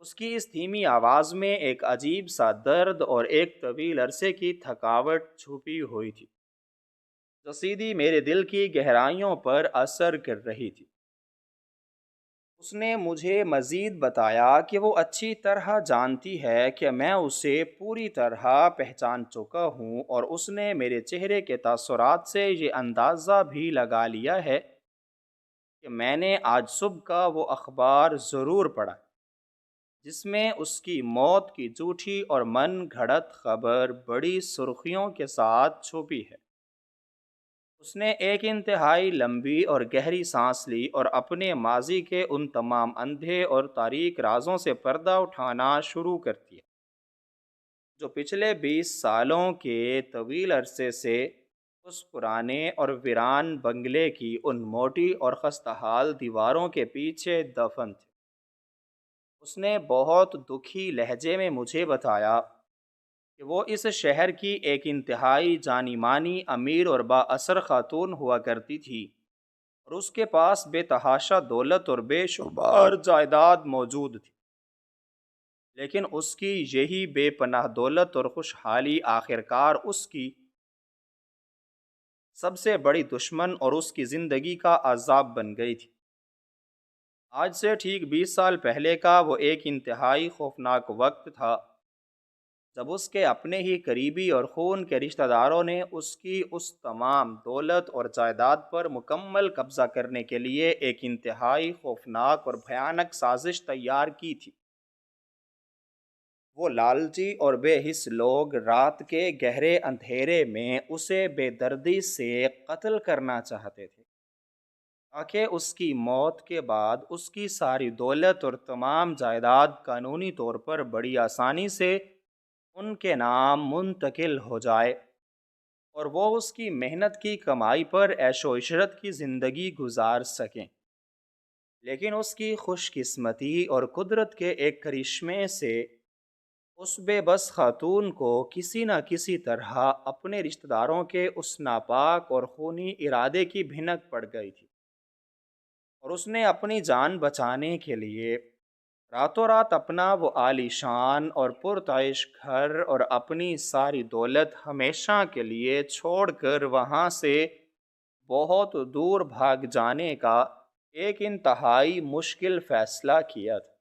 اس کی اس دھیمی آواز میں ایک عجیب سا درد اور ایک طویل عرصے کی تھکاوٹ چھپی ہوئی تھی جو سیدھی میرے دل کی گہرائیوں پر اثر کر رہی تھی۔ اس نے مجھے مزید بتایا کہ وہ اچھی طرح جانتی ہے کہ میں اسے پوری طرح پہچان چکا ہوں اور اس نے میرے چہرے کے تاثرات سے یہ اندازہ بھی لگا لیا ہے کہ میں نے آج صبح کا وہ اخبار ضرور پڑھا جس میں اس کی موت کی جھوٹی اور من گھڑت خبر بڑی سرخیوں کے ساتھ چھپی ہے۔ اس نے ایک انتہائی لمبی اور گہری سانس لی اور اپنے ماضی کے ان تمام اندھے اور تاریک رازوں سے پردہ اٹھانا شروع کر دیا جو پچھلے 20 سالوں کے طویل عرصے سے اس پرانے اور ویران بنگلے کی ان موٹی اور خستحال دیواروں کے پیچھے دفن تھے۔ اس نے بہت دکھی لہجے میں مجھے بتایا کہ وہ اس شہر کی ایک انتہائی جانی مانی امیر اور با اثر خاتون ہوا کرتی تھی اور اس کے پاس بے تحاشا دولت اور بے شمار جائیداد موجود تھی، لیکن اس کی یہی بے پناہ دولت اور خوشحالی آخرکار اس کی سب سے بڑی دشمن اور اس کی زندگی کا عذاب بن گئی تھی۔ آج سے ٹھیک 20 سال پہلے کا وہ ایک انتہائی خوفناک وقت تھا جب اس کے اپنے ہی قریبی اور خون کے رشتہ داروں نے اس کی اس تمام دولت اور جائیداد پر مکمل قبضہ کرنے کے لیے ایک انتہائی خوفناک اور بھیانک سازش تیار کی تھی۔ وہ لالچی اور بے حس لوگ رات کے گہرے اندھیرے میں اسے بے دردی سے قتل کرنا چاہتے تھے تاکہ اس کی موت کے بعد اس کی ساری دولت اور تمام جائیداد قانونی طور پر بڑی آسانی سے ان کے نام منتقل ہو جائے اور وہ اس کی محنت کی کمائی پر عیش و عشرت کی زندگی گزار سکیں۔ لیکن اس کی خوش قسمتی اور قدرت کے ایک کرشمے سے اس بے بس خاتون کو کسی نہ کسی طرح اپنے رشتہ داروں کے اس ناپاک اور خونی ارادے کی بھنک پڑ گئی تھی، اور اس نے اپنی جان بچانے کے لیے راتوں رات اپنا وہ عالی شان اور پرتعیش گھر اور اپنی ساری دولت ہمیشہ کے لیے چھوڑ کر وہاں سے بہت دور بھاگ جانے کا ایک انتہائی مشکل فیصلہ کیا تھا۔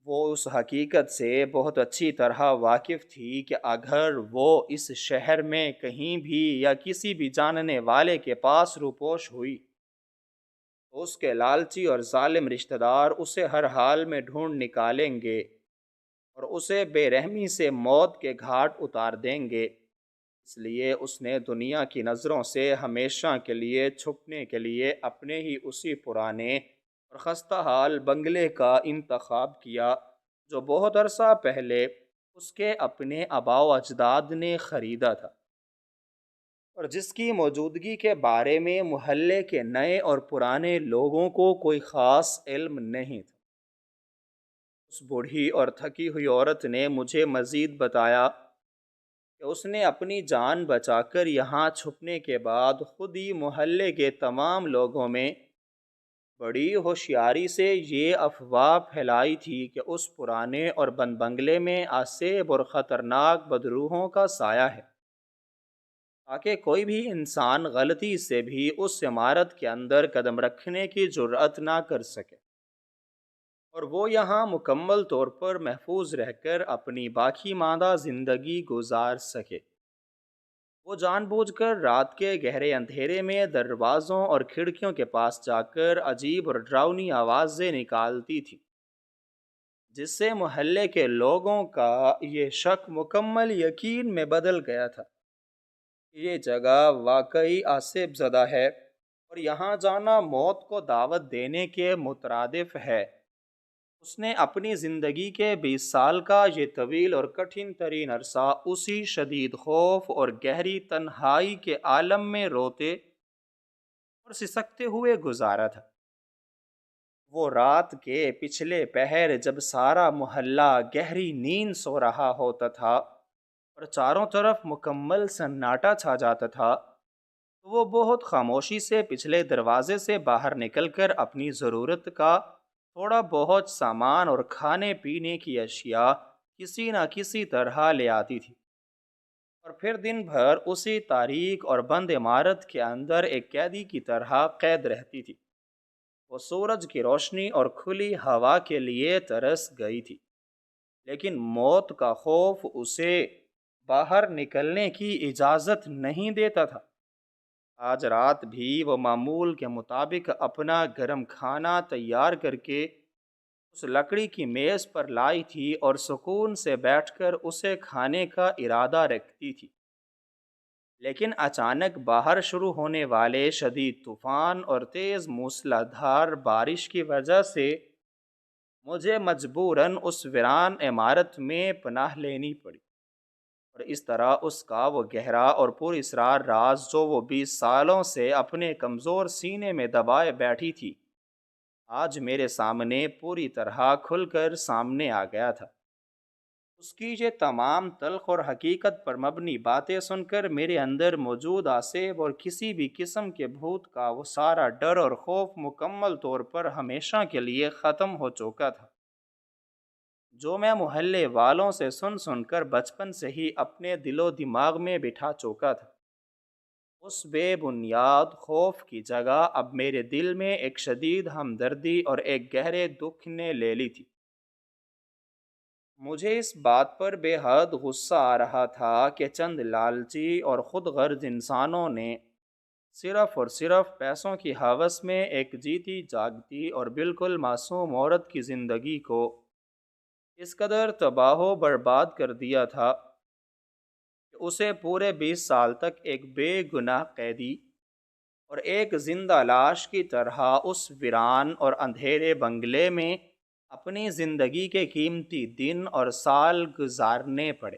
وہ اس حقیقت سے بہت اچھی طرح واقف تھی کہ اگر وہ اس شہر میں کہیں بھی یا کسی بھی جاننے والے کے پاس روپوش ہوئی تو اس کے لالچی اور ظالم رشتہ دار اسے ہر حال میں ڈھونڈ نکالیں گے اور اسے بے رحمی سے موت کے گھاٹ اتار دیں گے۔ اس لیے اس نے دنیا کی نظروں سے ہمیشہ کے لیے چھپنے کے لیے اپنے ہی اسی پرانے اور خستہ حال بنگلے کا انتخاب کیا جو بہت عرصہ پہلے اس کے اپنے آباء و اجداد نے خریدا تھا، اور جس کی موجودگی کے بارے میں محلے کے نئے اور پرانے لوگوں کو کوئی خاص علم نہیں تھا۔ اس بوڑھی اور تھکی ہوئی عورت نے مجھے مزید بتایا کہ اس نے اپنی جان بچا کر یہاں چھپنے کے بعد خود ہی محلے کے تمام لوگوں میں بڑی ہوشیاری سے یہ افواہ پھیلائی تھی کہ اس پرانے اور بند بنگلے میں آسیب اور خطرناک بدروحوں کا سایہ ہے، تاکہ کوئی بھی انسان غلطی سے بھی اس عمارت کے اندر قدم رکھنے کی جرأت نہ کر سکے، اور وہ یہاں مکمل طور پر محفوظ رہ کر اپنی باقی ماندہ زندگی گزار سکے۔ وہ جان بوجھ کر رات کے گہرے اندھیرے میں دروازوں اور کھڑکیوں کے پاس جا کر عجیب اور ڈراؤنی آوازیں نکالتی تھی، جس سے محلے کے لوگوں کا یہ شک مکمل یقین میں بدل گیا تھا کہ یہ جگہ واقعی آصف زدہ ہے اور یہاں جانا موت کو دعوت دینے کے مترادف ہے۔ اس نے اپنی زندگی کے 20 سال کا یہ طویل اور کٹھن ترین عرصہ اسی شدید خوف اور گہری تنہائی کے عالم میں روتے اور سسکتے ہوئے گزارا تھا۔ وہ رات کے پچھلے پہر جب سارا محلہ گہری نیند سو رہا ہوتا تھا اور چاروں طرف مکمل سناٹا چھا جاتا تھا تو وہ بہت خاموشی سے پچھلے دروازے سے باہر نکل کر اپنی ضرورت کا تھوڑا بہت سامان اور کھانے پینے کی اشیاء کسی نہ کسی طرح لے آتی تھی، اور پھر دن بھر اسی تاریک اور بند عمارت کے اندر ایک قیدی کی طرح قید رہتی تھی۔ وہ سورج کی روشنی اور کھلی ہوا کے لیے ترس گئی تھی، لیکن موت کا خوف اسے باہر نکلنے کی اجازت نہیں دیتا تھا۔ آج رات بھی وہ معمول کے مطابق اپنا گرم کھانا تیار کر کے اس لکڑی کی میز پر لائی تھی اور سکون سے بیٹھ کر اسے کھانے کا ارادہ رکھتی تھی، لیکن اچانک باہر شروع ہونے والے شدید طوفان اور تیز موسلا دھار بارش کی وجہ سے مجھے مجبوراً اس ویران عمارت میں پناہ لینی پڑی، اور اس طرح اس کا وہ گہرا اور پر اسرار راز جو وہ 20 سالوں سے اپنے کمزور سینے میں دبائے بیٹھی تھی آج میرے سامنے پوری طرح کھل کر سامنے آ گیا تھا۔ اس کی یہ تمام تلخ اور حقیقت پر مبنی باتیں سن کر میرے اندر موجود آسیب اور کسی بھی قسم کے بھوت کا وہ سارا ڈر اور خوف مکمل طور پر ہمیشہ کے لیے ختم ہو چکا تھا، جو میں محلے والوں سے سن سن کر بچپن سے ہی اپنے دل و دماغ میں بٹھا چکا تھا۔ اس بے بنیاد خوف کی جگہ اب میرے دل میں ایک شدید ہمدردی اور ایک گہرے دکھ نے لے لی تھی۔ مجھے اس بات پر بے حد غصہ آ رہا تھا کہ چند لالچی اور خود غرض انسانوں نے صرف اور صرف پیسوں کی ہوس میں ایک جیتی جاگتی اور بالکل معصوم عورت کی زندگی کو اس قدر تباہ و برباد کر دیا تھا کہ اسے پورے 20 سال تک ایک بے گناہ قیدی اور ایک زندہ لاش کی طرح اس ویران اور اندھیرے بنگلے میں اپنی زندگی کے قیمتی دن اور سال گزارنے پڑے۔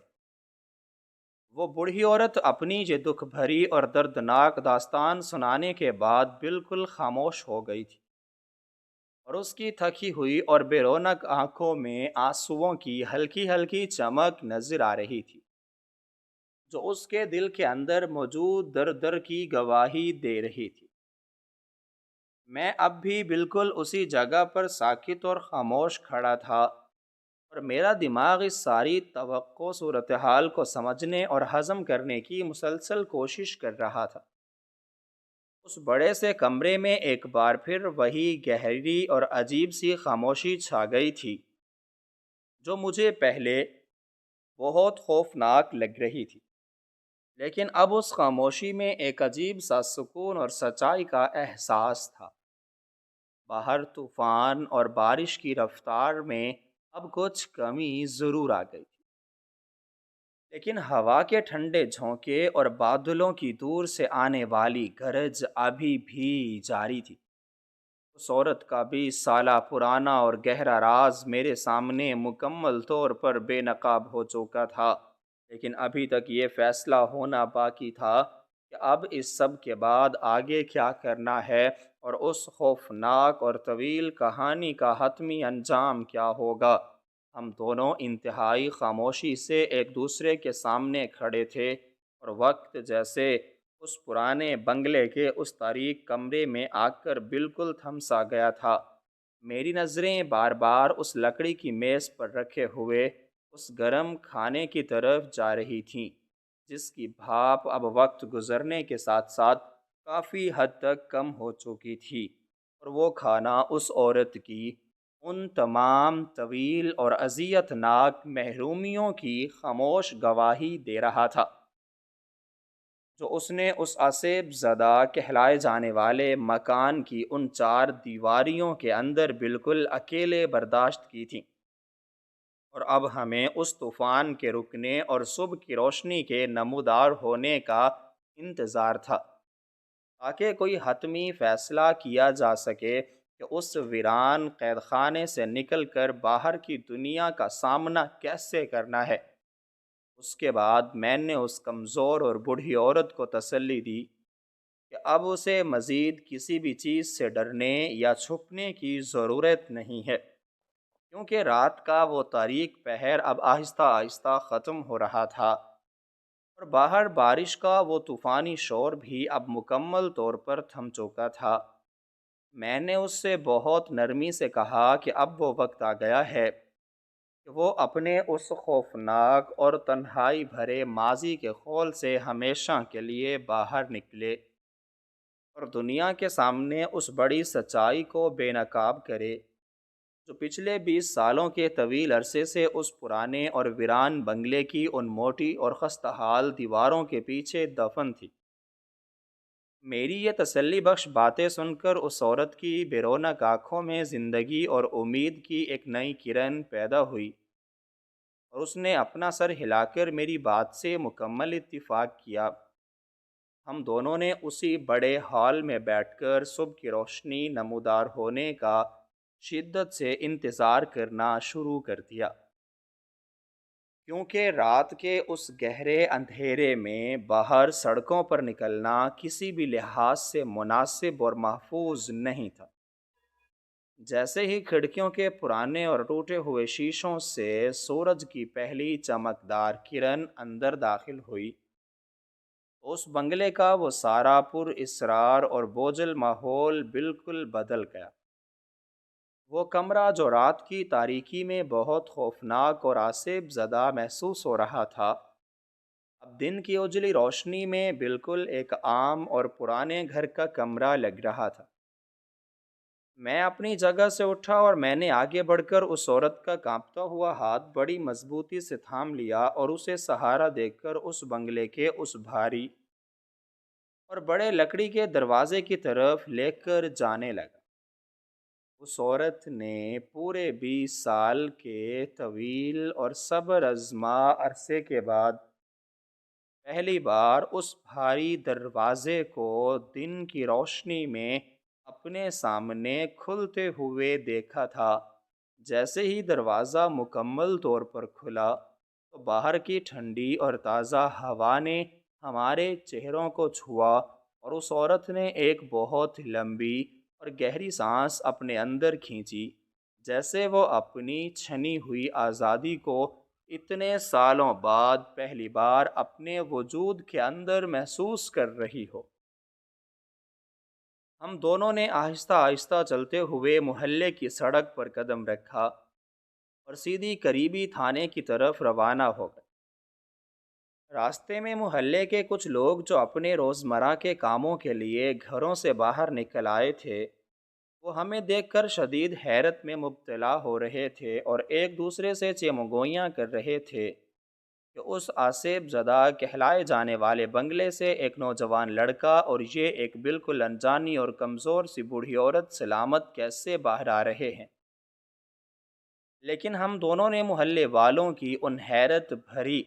وہ بوڑھی عورت اپنی یہ دکھ بھری اور دردناک داستان سنانے کے بعد بالکل خاموش ہو گئی تھی، اور اس کی تھکی ہوئی اور بے رونق آنکھوں میں آنسوؤں کی ہلکی ہلکی چمک نظر آ رہی تھی، جو اس کے دل کے اندر موجود در کی گواہی دے رہی تھی۔ میں اب بھی بالکل اسی جگہ پر ساکت اور خاموش کھڑا تھا، اور میرا دماغ اس ساری توقع صورتحال کو سمجھنے اور ہضم کرنے کی مسلسل کوشش کر رہا تھا۔ اس بڑے سے کمرے میں ایک بار پھر وہی گہری اور عجیب سی خاموشی چھا گئی تھی، جو مجھے پہلے بہت خوفناک لگ رہی تھی، لیکن اب اس خاموشی میں ایک عجیب سا سکون اور سچائی کا احساس تھا۔ باہر طوفان اور بارش کی رفتار میں اب کچھ کمی ضرور آ گئی تھی، لیکن ہوا کے ٹھنڈے جھونکے اور بادلوں کی دور سے آنے والی گرج ابھی بھی جاری تھی۔ اس عورت کا 20 سالہ پرانا اور گہرا راز میرے سامنے مکمل طور پر بے نقاب ہو چکا تھا، لیکن ابھی تک یہ فیصلہ ہونا باقی تھا کہ اب اس سب کے بعد آگے کیا کرنا ہے، اور اس خوفناک اور طویل کہانی کا حتمی انجام کیا ہوگا۔ ہم دونوں انتہائی خاموشی سے ایک دوسرے کے سامنے کھڑے تھے، اور وقت جیسے اس پرانے بنگلے کے اس تاریک کمرے میں آ کر بالکل تھم سا گیا تھا۔ میری نظریں بار بار اس لکڑی کی میز پر رکھے ہوئے اس گرم کھانے کی طرف جا رہی تھیں، جس کی بھاپ اب وقت گزرنے کے ساتھ ساتھ کافی حد تک کم ہو چکی تھی، اور وہ کھانا اس عورت کی ان تمام طویل اور اذیت ناک محرومیوں کی خاموش گواہی دے رہا تھا، جو اس نے اس آسیب زدہ کہلائے جانے والے مکان کی ان 4 دیواریوں کے اندر بالکل اکیلے برداشت کی تھی۔ اور اب ہمیں اس طوفان کے رکنے اور صبح کی روشنی کے نمودار ہونے کا انتظار تھا، تاکہ کوئی حتمی فیصلہ کیا جا سکے کہ اس ویران قید خانے سے نکل کر باہر کی دنیا کا سامنا کیسے کرنا ہے۔ اس کے بعد میں نے اس کمزور اور بوڑھی عورت کو تسلی دی کہ اب اسے مزید کسی بھی چیز سے ڈرنے یا چھپنے کی ضرورت نہیں ہے، کیونکہ رات کا وہ تاریک پہر اب آہستہ آہستہ ختم ہو رہا تھا، اور باہر بارش کا وہ طوفانی شور بھی اب مکمل طور پر تھم چکا تھا۔ میں نے اس سے بہت نرمی سے کہا کہ اب وہ وقت آ گیا ہے کہ وہ اپنے اس خوفناک اور تنہائی بھرے ماضی کے خول سے ہمیشہ کے لیے باہر نکلے، اور دنیا کے سامنے اس بڑی سچائی کو بے نقاب کرے، جو پچھلے 20 سالوں کے طویل عرصے سے اس پرانے اور ویران بنگلے کی ان موٹی اور خستحال دیواروں کے پیچھے دفن تھی۔ میری یہ تسلی بخش باتیں سن کر اس عورت کی بے رونق آنکھوں میں زندگی اور امید کی ایک نئی کرن پیدا ہوئی، اور اس نے اپنا سر ہلا کر میری بات سے مکمل اتفاق کیا۔ ہم دونوں نے اسی بڑے ہال میں بیٹھ کر صبح کی روشنی نمودار ہونے کا شدت سے انتظار کرنا شروع کر دیا، کیونکہ رات کے اس گہرے اندھیرے میں باہر سڑکوں پر نکلنا کسی بھی لحاظ سے مناسب اور محفوظ نہیں تھا۔ جیسے ہی کھڑکیوں کے پرانے اور ٹوٹے ہوئے شیشوں سے سورج کی پہلی چمکدار کرن اندر داخل ہوئی، اس بنگلے کا وہ سارا پر اسرار اور بوجھل ماحول بالکل بدل گیا۔ وہ کمرہ جو رات کی تاریکی میں بہت خوفناک اور آسیب زدہ محسوس ہو رہا تھا، اب دن کی اجلی روشنی میں بالکل ایک عام اور پرانے گھر کا کمرہ لگ رہا تھا۔ میں اپنی جگہ سے اٹھا اور میں نے آگے بڑھ کر اس عورت کا کانپتا ہوا ہاتھ بڑی مضبوطی سے تھام لیا اور اسے سہارا دے کر اس بنگلے کے اس بھاری اور بڑے لکڑی کے دروازے کی طرف لے کر جانے لگا۔ اس عورت نے پورے 20 سال کے طویل اور صبر آزما عرصے کے بعد پہلی بار اس بھاری دروازے کو دن کی روشنی میں اپنے سامنے کھلتے ہوئے دیکھا تھا۔ جیسے ہی دروازہ مکمل طور پر کھلا تو باہر کی ٹھنڈی اور تازہ ہوا نے ہمارے چہروں کو چھوا اور اس عورت نے ایک بہت لمبی اور گہری سانس اپنے اندر کھینچی، جیسے وہ اپنی چھنی ہوئی آزادی کو اتنے سالوں بعد پہلی بار اپنے وجود کے اندر محسوس کر رہی ہو۔ ہم دونوں نے آہستہ آہستہ چلتے ہوئے محلے کی سڑک پر قدم رکھا اور سیدھی قریبی تھانے کی طرف روانہ ہو گئے۔ راستے میں محلے کے کچھ لوگ جو اپنے روزمرہ کے کاموں کے لیے گھروں سے باہر نکل آئے تھے، وہ ہمیں دیکھ کر شدید حیرت میں مبتلا ہو رہے تھے اور ایک دوسرے سے چیمگوئیاں کر رہے تھے کہ اس آصف زدہ کہلائے جانے والے بنگلے سے ایک نوجوان لڑکا اور یہ ایک بالکل انجانی اور کمزور سی بوڑھی عورت سلامت کیسے باہر آ رہے ہیں۔ لیکن ہم دونوں نے محلے والوں کی ان حیرت بھری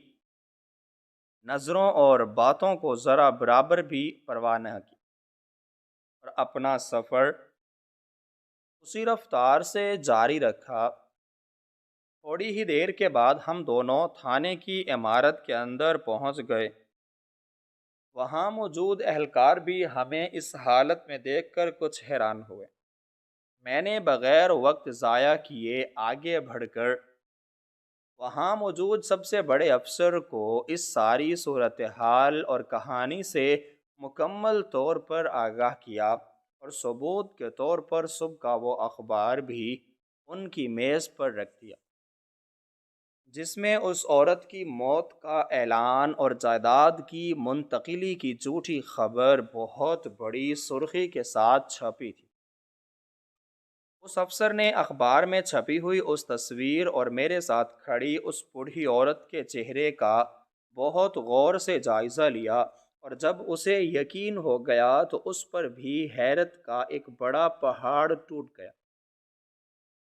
نظروں اور باتوں کو ذرا برابر بھی پرواہ نہ کی اور اپنا سفر اسی رفتار سے جاری رکھا۔ تھوڑی ہی دیر کے بعد ہم دونوں تھانے کی عمارت کے اندر پہنچ گئے۔ وہاں موجود اہلکار بھی ہمیں اس حالت میں دیکھ کر کچھ حیران ہوئے۔ میں نے بغیر وقت ضائع کیے آگے بڑھ کر وہاں موجود سب سے بڑے افسر کو اس ساری صورتحال اور کہانی سے مکمل طور پر آگاہ کیا اور ثبوت کے طور پر صبح کا وہ اخبار بھی ان کی میز پر رکھ دیا، جس میں اس عورت کی موت کا اعلان اور جائیداد کی منتقلی کی جھوٹی خبر بہت بڑی سرخی کے ساتھ چھپی تھی۔ اس افسر نے اخبار میں چھپی ہوئی اس تصویر اور میرے ساتھ کھڑی اس بوڑھی عورت کے چہرے کا بہت غور سے جائزہ لیا، اور جب اسے یقین ہو گیا تو اس پر بھی حیرت کا ایک بڑا پہاڑ ٹوٹ گیا۔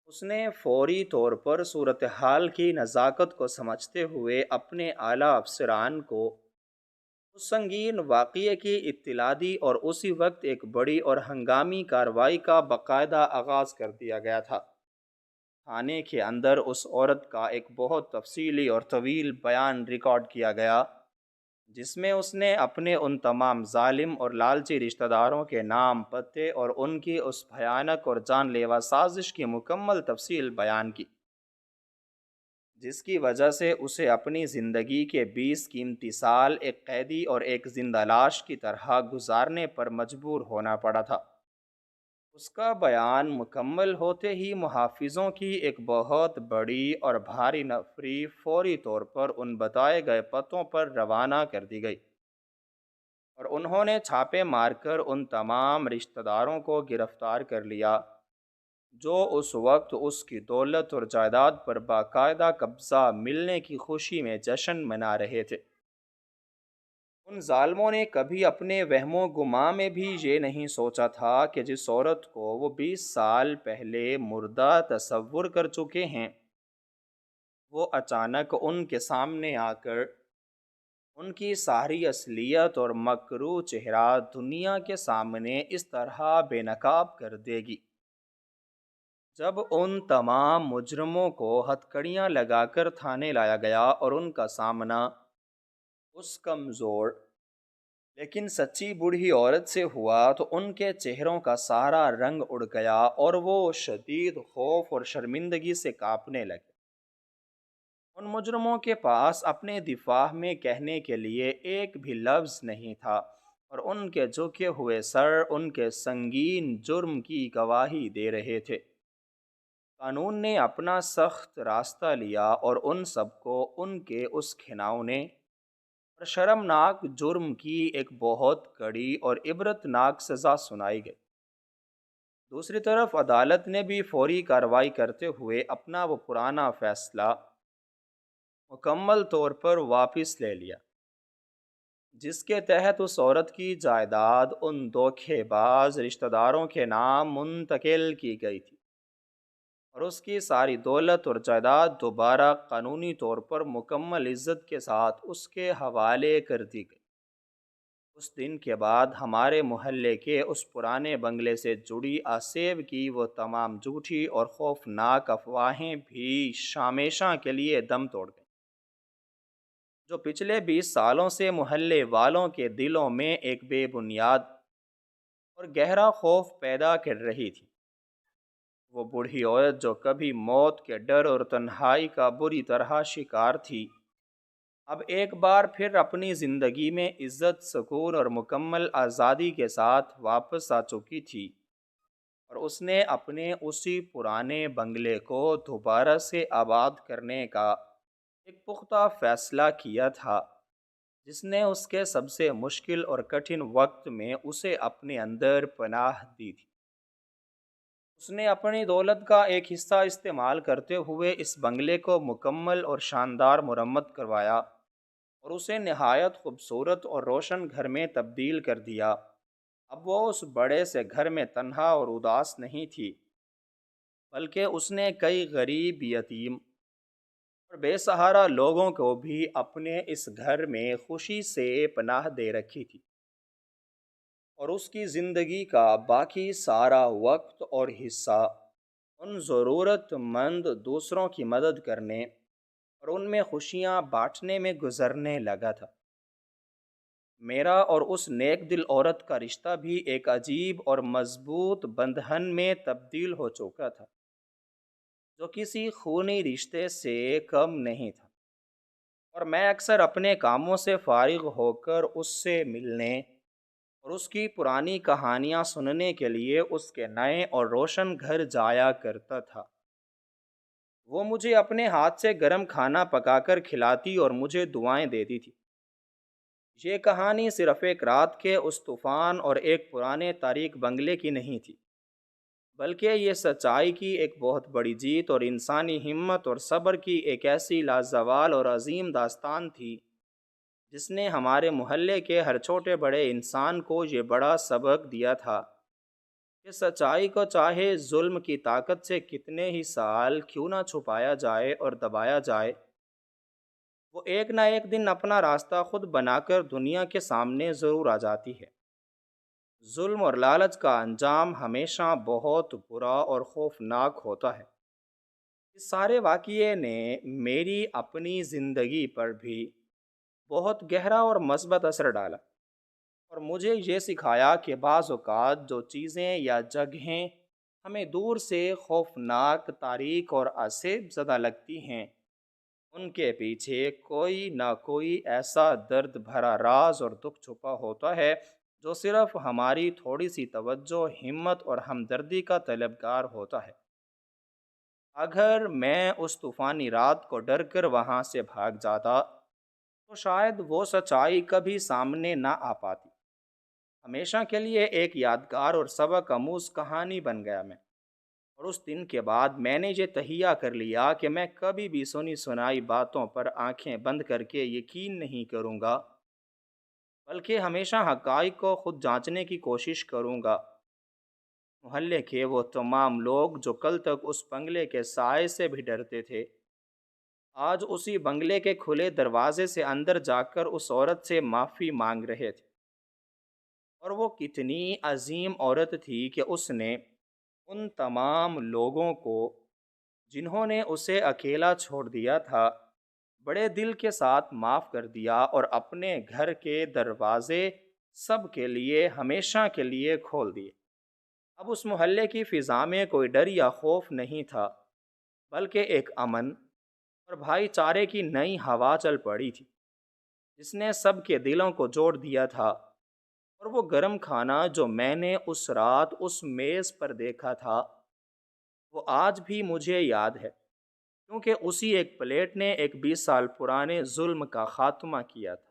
اس نے فوری طور پر صورتحال کی نزاکت کو سمجھتے ہوئے اپنے اعلیٰ افسران کو اس سنگین واقعے کی اطلاع دی اور اسی وقت ایک بڑی اور ہنگامی کارروائی کا باقاعدہ آغاز کر دیا گیا تھا۔ تھانے کے اندر اس عورت کا ایک بہت تفصیلی اور طویل بیان ریکارڈ کیا گیا، جس میں اس نے اپنے ان تمام ظالم اور لالچی رشتہ داروں کے نام، پتے اور ان کی اس بھیانک اور جان لیوا سازش کی مکمل تفصیل بیان کی، جس کی وجہ سے اسے اپنی زندگی کے 20 قیمتی سال ایک قیدی اور ایک زندہ لاش کی طرح گزارنے پر مجبور ہونا پڑا تھا۔ اس کا بیان مکمل ہوتے ہی محافظوں کی ایک بہت بڑی اور بھاری نفری فوری طور پر ان بتائے گئے پتوں پر روانہ کر دی گئی، اور انہوں نے چھاپے مار کر ان تمام رشتہ داروں کو گرفتار کر لیا جو اس وقت اس کی دولت اور جائیداد پر باقاعدہ قبضہ ملنے کی خوشی میں جشن منا رہے تھے۔ ان ظالموں نے کبھی اپنے وہم و گمان میں بھی یہ نہیں سوچا تھا کہ جس عورت کو وہ 20 سال پہلے مردہ تصور کر چکے ہیں، وہ اچانک ان کے سامنے آ کر ان کی ساری اصلیت اور مکروہ چہرہ دنیا کے سامنے اس طرح بے نقاب کر دے گی۔ جب ان تمام مجرموں کو ہتھکڑیاں لگا کر تھانے لایا گیا اور ان کا سامنا اس کمزور لیکن سچی بوڑھی عورت سے ہوا تو ان کے چہروں کا سارا رنگ اڑ گیا اور وہ شدید خوف اور شرمندگی سے کانپنے لگے۔ ان مجرموں کے پاس اپنے دفاع میں کہنے کے لیے ایک بھی لفظ نہیں تھا، اور ان کے جھکے ہوئے سر ان کے سنگین جرم کی گواہی دے رہے تھے۔ قانون نے اپنا سخت راستہ لیا اور ان سب کو ان کے اس گھناؤنے اور شرمناک جرم کی ایک بہت کڑی اور عبرتناک سزا سنائی گئی۔ دوسری طرف عدالت نے بھی فوری کارروائی کرتے ہوئے اپنا وہ پرانا فیصلہ مکمل طور پر واپس لے لیا، جس کے تحت اس عورت کی جائیداد ان دھوکے باز رشتہ داروں کے نام منتقل کی گئی تھی، اور اس کی ساری دولت اور جائیداد دوبارہ قانونی طور پر مکمل عزت کے ساتھ اس کے حوالے کر دی گئی۔ اس دن کے بعد ہمارے محلے کے اس پرانے بنگلے سے جڑی آسیب کی وہ تمام جھوٹی اور خوفناک افواہیں بھی ہمیشہ کے لیے دم توڑ گئیں، جو پچھلے 20 سالوں سے محلے والوں کے دلوں میں ایک بے بنیاد اور گہرا خوف پیدا کر رہی تھی۔ وہ بوڑھی عورت جو کبھی موت کے ڈر اور تنہائی کا بری طرح شکار تھی، اب ایک بار پھر اپنی زندگی میں عزت، سکون اور مکمل آزادی کے ساتھ واپس آ چکی تھی، اور اس نے اپنے اسی پرانے بنگلے کو دوبارہ سے آباد کرنے کا ایک پختہ فیصلہ کیا تھا، جس نے اس کے سب سے مشکل اور کٹھن وقت میں اسے اپنے اندر پناہ دی تھی۔ اس نے اپنی دولت کا ایک حصہ استعمال کرتے ہوئے اس بنگلے کو مکمل اور شاندار مرمت کروایا اور اسے نہایت خوبصورت اور روشن گھر میں تبدیل کر دیا۔ اب وہ اس بڑے سے گھر میں تنہا اور اداس نہیں تھی، بلکہ اس نے کئی غریب، یتیم اور بے سہارا لوگوں کو بھی اپنے اس گھر میں خوشی سے پناہ دے رکھی تھی، اور اس کی زندگی کا باقی سارا وقت اور حصہ ان ضرورت مند دوسروں کی مدد کرنے اور ان میں خوشیاں بانٹنے میں گزرنے لگا تھا۔ میرا اور اس نیک دل عورت کا رشتہ بھی ایک عجیب اور مضبوط بندھن میں تبدیل ہو چکا تھا، جو کسی خونی رشتے سے کم نہیں تھا، اور میں اکثر اپنے کاموں سے فارغ ہو کر اس سے ملنے اور اس کی پرانی کہانیاں سننے کے لیے اس کے نئے اور روشن گھر جایا کرتا تھا۔ وہ مجھے اپنے ہاتھ سے گرم کھانا پکا کر کھلاتی اور مجھے دعائیں دیتی تھی۔ یہ کہانی صرف ایک رات کے اس طوفان اور ایک پرانے تاریک بنگلے کی نہیں تھی، بلکہ یہ سچائی کی ایک بہت بڑی جیت اور انسانی ہمت اور صبر کی ایک ایسی لازوال اور عظیم داستان تھی، جس نے ہمارے محلے کے ہر چھوٹے بڑے انسان کو یہ بڑا سبق دیا تھا کہ سچائی کو چاہے ظلم کی طاقت سے کتنے ہی سال کیوں نہ چھپایا جائے اور دبایا جائے، وہ ایک نہ ایک دن اپنا راستہ خود بنا کر دنیا کے سامنے ضرور آ جاتی ہے۔ ظلم اور لالچ کا انجام ہمیشہ بہت برا اور خوفناک ہوتا ہے۔ اس سارے واقعے نے میری اپنی زندگی پر بھی بہت گہرا اور مثبت اثر ڈالا، اور مجھے یہ سکھایا کہ بعض اوقات جو چیزیں یا جگہیں ہمیں دور سے خوفناک، تاریک اور آسیب زدہ لگتی ہیں، ان کے پیچھے کوئی نہ کوئی ایسا درد بھرا راز اور دکھ چھپا ہوتا ہے جو صرف ہماری تھوڑی سی توجہ، ہمت اور ہمدردی کا طلبگار ہوتا ہے۔ اگر میں اس طوفانی رات کو ڈر کر وہاں سے بھاگ جاتا تو شاید وہ سچائی کبھی سامنے نہ آ پاتی۔ ہمیشہ کے لیے ایک یادگار اور سبق آموز کہانی بن گیا میں، اور اس دن کے بعد میں نے یہ تہیہ کر لیا کہ میں کبھی بھی سنی سنائی باتوں پر آنکھیں بند کر کے یقین نہیں کروں گا، بلکہ ہمیشہ حقائق کو خود جانچنے کی کوشش کروں گا۔ محلے کے وہ تمام لوگ جو کل تک اس بنگلے کے سائے سے بھی ڈرتے تھے، آج اسی بنگلے کے کھلے دروازے سے اندر جا کر اس عورت سے معافی مانگ رہے تھے، اور وہ کتنی عظیم عورت تھی کہ اس نے ان تمام لوگوں کو جنہوں نے اسے اکیلا چھوڑ دیا تھا، بڑے دل کے ساتھ معاف کر دیا اور اپنے گھر کے دروازے سب کے لیے ہمیشہ کے لیے کھول دیے۔ اب اس محلے کی فضا میں کوئی ڈر یا خوف نہیں تھا، بلکہ ایک امن اور بھائی چارے کی نئی ہوا چل پڑی تھی، جس نے سب کے دلوں کو جوڑ دیا تھا۔ اور وہ گرم کھانا جو میں نے اس رات اس میز پر دیکھا تھا، وہ آج بھی مجھے یاد ہے، کیونکہ اسی ایک پلیٹ نے ایک 20 سال پرانے ظلم کا خاتمہ کیا تھا۔